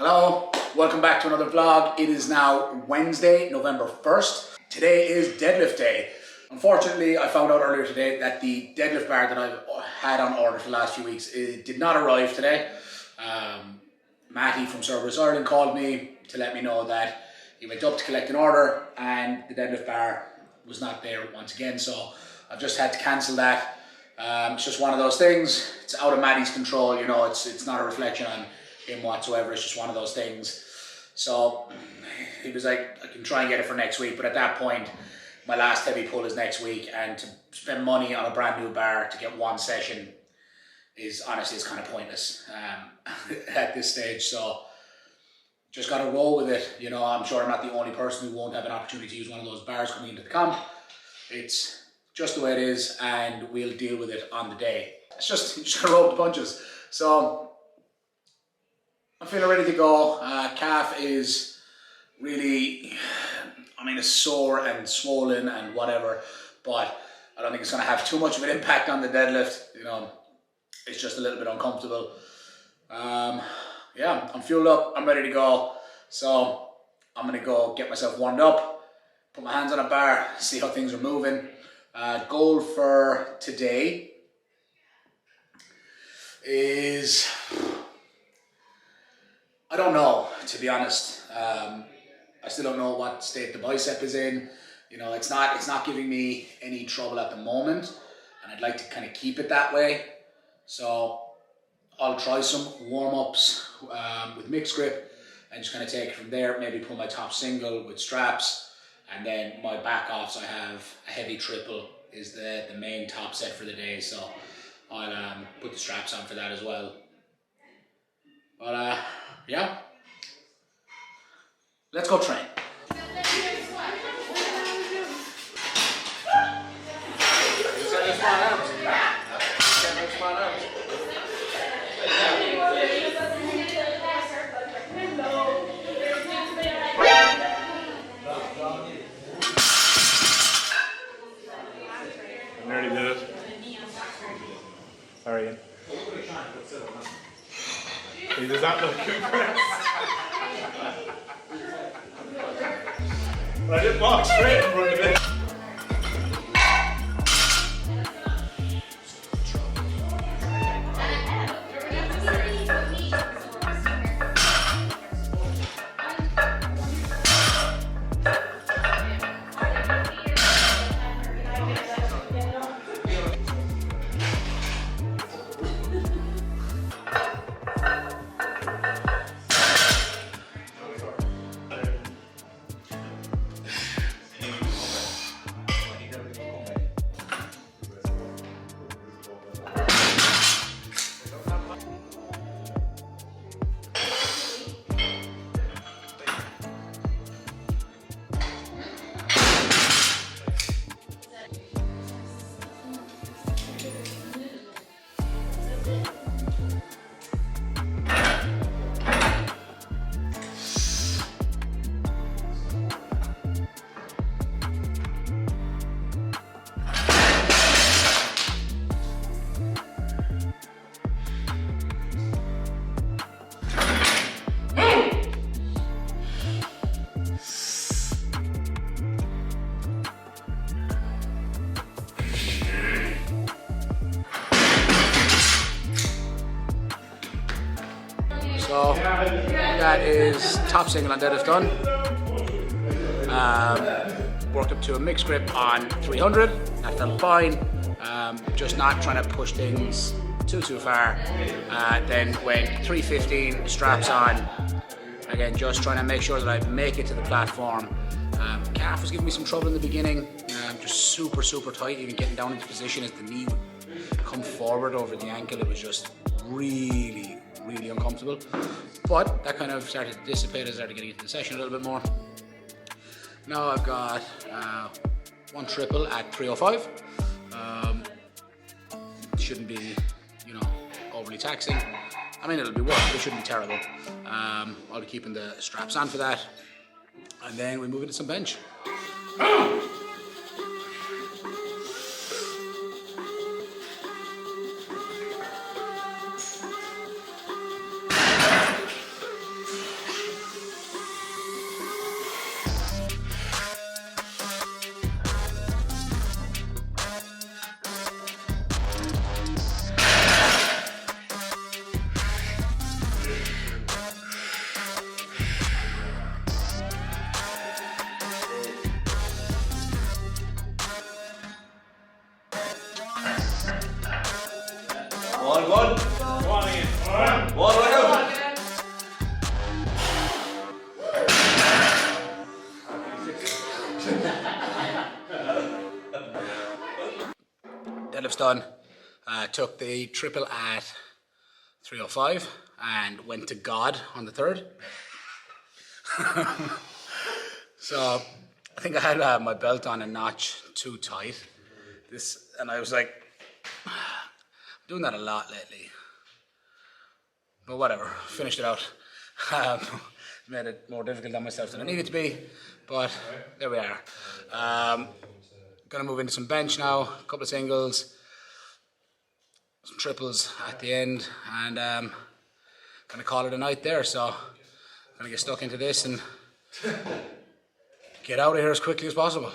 Hello, welcome back to another vlog. It is now Wednesday, November 1st. Today is deadlift day. Unfortunately, I found out earlier today that the deadlift bar that I've had on order for the last few weeks did not arrive today. Matty from Cerberus Ireland called me to let me know that he went up to collect an order and the deadlift bar was not there once again, so I've just had to cancel that. It's just one of those things. It's out of Matty's control, you know, it's not a reflection on him whatsoever. It's just one of those things. So he was like, I can try and get it for next week, but at that point my last heavy pull is next week, and to spend money on a brand new bar to get one session is honestly, it's kind of pointless at this stage. So just got to roll with it. You know, I'm sure I'm not the only person who won't have an opportunity to use one of those bars coming into the comp. It's just the way it is, and we'll deal with it on the day. It's just, you just gotta roll with the punches. So I'm feeling ready to go. Calf is really, I mean, it's sore and swollen and whatever, but I don't think it's going to have too much of an impact on the deadlift. You know, it's just a little bit uncomfortable. Yeah, I'm fueled up. I'm ready to go. So I'm going to go get myself warmed up, put my hands on a bar, see how things are moving. Goal for today is, I don't know, to be honest. I still don't know what state the bicep is in. You know, it's not giving me any trouble at the moment, and I'd like to kind of keep it that way. So I'll try some warm-ups with mixed grip and just kind of take it from there. Maybe pull my top single with straps, and then my back offs, I have a heavy triple is the main top set for the day. So I'll put the straps on for that as well. But yeah, let's go train. I nearly did it. Sorry, Ian. He does that look compressed. But I didn't walk straight in front of it. So that is top single on deadlift done. Worked up to a mixed grip on 300. That felt fine. Just not trying to push things too far. Then went 315, straps on. Again, just trying to make sure that I make it to the platform. Calf was giving me some trouble in the beginning. Just super tight, even getting down into position as the knee would come forward over the ankle. It was just really uncomfortable, but that kind of started to dissipate as I started getting into the session a little bit more. Now I've got one triple at 305. Shouldn't be, you know, overly taxing. I mean, it'll be work, but it shouldn't be terrible. I'll be keeping the straps on for that, and then we move into some bench. One way out. Deadlift's done. Took the triple at 305 and went to God on the third. So I think I had my belt on a notch too tight. And I was like, I'm doing that a lot lately. But whatever, finished it out. Made it more difficult on myself than I needed to be, but there we are. Gonna move into some bench now, a couple of singles, some triples at the end, and gonna call it a night there. So gonna get stuck into this and get out of here as quickly as possible.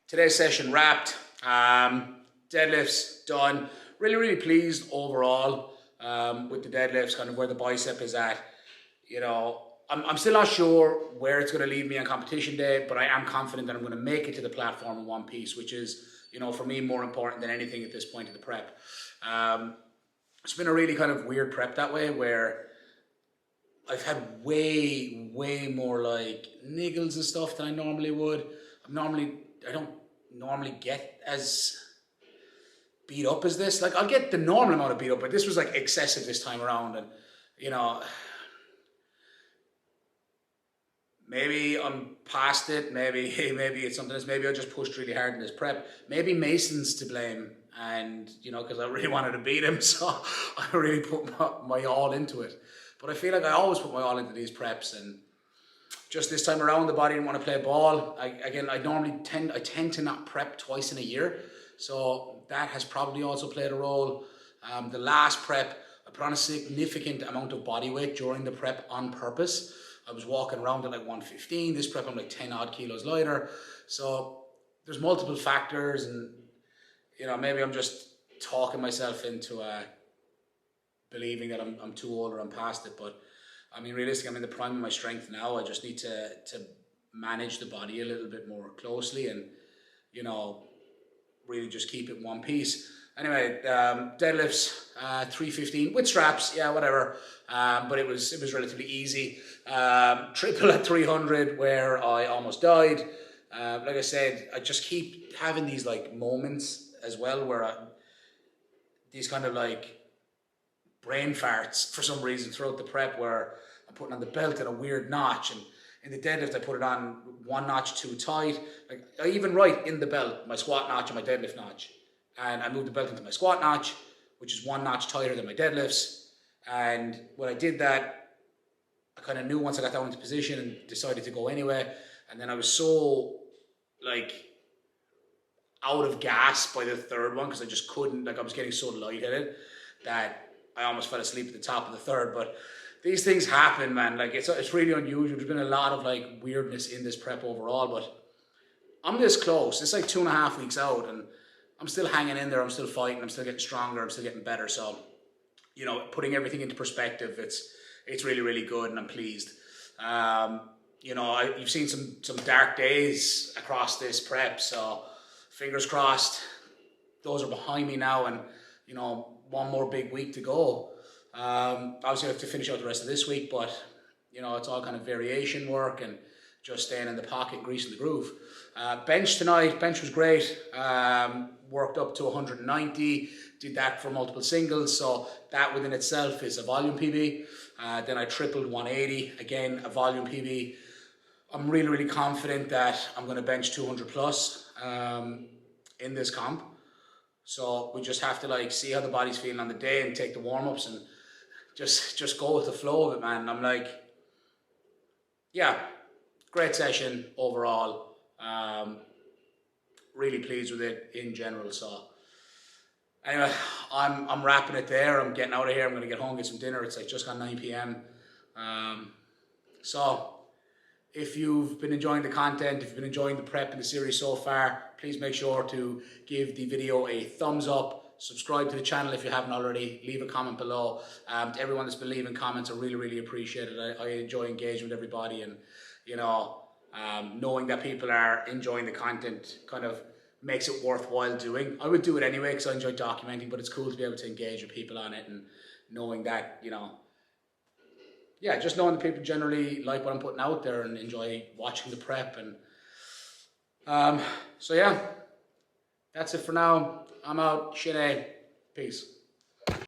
Today's session wrapped. Deadlifts done. Really pleased overall with the deadlifts, kind of where the bicep is at. You know, I'm still not sure where it's going to leave me on competition day, but I am confident that I'm going to make it to the platform in one piece, which is, you know, for me more important than anything at this point of the prep. It's been a really kind of weird prep that way, where I've had way more like niggles and stuff than I normally would. I don't normally get as beat up as this. Like, I'll get the normal amount of beat up, but this was like excessive this time around. And you know, maybe I'm past it. Maybe it's something else. Maybe I just pushed really hard in this prep. Maybe Mason's to blame, and you know, because I really wanted to beat him, so I really put my all into it. But I feel like I always put my all into these preps, and just this time around, the body didn't want to play ball. I tend to not prep twice in a year, so that has probably also played a role. The last prep, I put on a significant amount of body weight during the prep on purpose. I was walking around at like 115. This prep I'm like 10 odd kilos lighter. So there's multiple factors, and you know, maybe I'm just talking myself into believing that I'm too old or I'm past it. But I mean, realistically, I'm in the prime of my strength now. I just need to manage the body a little bit more closely, and you know, really just keep it in one piece. Anyway, deadlifts 315 with straps, yeah, whatever. But it was relatively easy. Triple at 300 where I almost died. Like I said, I just keep having these like moments as well where these kind of like brain farts for some reason throughout the prep where I'm putting on the belt at a weird notch, and in the deadlift I put it on one notch too tight. Like I even write in the belt my squat notch and my deadlift notch, and I moved the belt into my squat notch, which is one notch tighter than my deadlifts. And when I did that, I kind of knew once I got down into position and decided to go anyway. And then I was so like out of gas by the third one because I just couldn't, like I was getting so lightheaded that I almost fell asleep at the top of the third. But these things happen, man. Like it's really unusual. There's been a lot of like weirdness in this prep overall, but I'm this close. It's like 2.5 weeks out and I'm still hanging in there. I'm still fighting. I'm still getting stronger. I'm still getting better. So, you know, putting everything into perspective, it's really, really good, and I'm pleased. You know, you've seen some dark days across this prep, so fingers crossed those are behind me now, and you know, one more big week to go. Obviously I have to finish out the rest of this week, but you know, it's all kind of variation work and just staying in the pocket, greasing the groove. Bench tonight, bench was great. Worked up to 190, did that for multiple singles, so that within itself is a volume PB. Then I tripled 180, again a volume PB. I'm really, really confident that I'm going to bench 200 plus in this comp. So we just have to like see how the body's feeling on the day and take the warm-ups and just go with the flow of it, man. I'm like, yeah, great session overall. Really pleased with it in general. So anyway, I'm wrapping it there. I'm getting out of here. I'm gonna get home, get some dinner. It's like just gone 9 p.m. So if you've been enjoying the content, if you've been enjoying the prep in the series so far, please make sure to give the video a thumbs up, subscribe to the channel if you haven't already, leave a comment below. To everyone that's been leaving comments, I really, really appreciate it. I enjoy engaging with everybody, and you know, knowing that people are enjoying the content kind of makes it worthwhile doing. I would do it anyway because I enjoy documenting, but it's cool to be able to engage with people on it and knowing that, you know, yeah, just knowing that people generally like what I'm putting out there and enjoy watching the prep. And so yeah, that's it for now. I'm out. Shit, peace.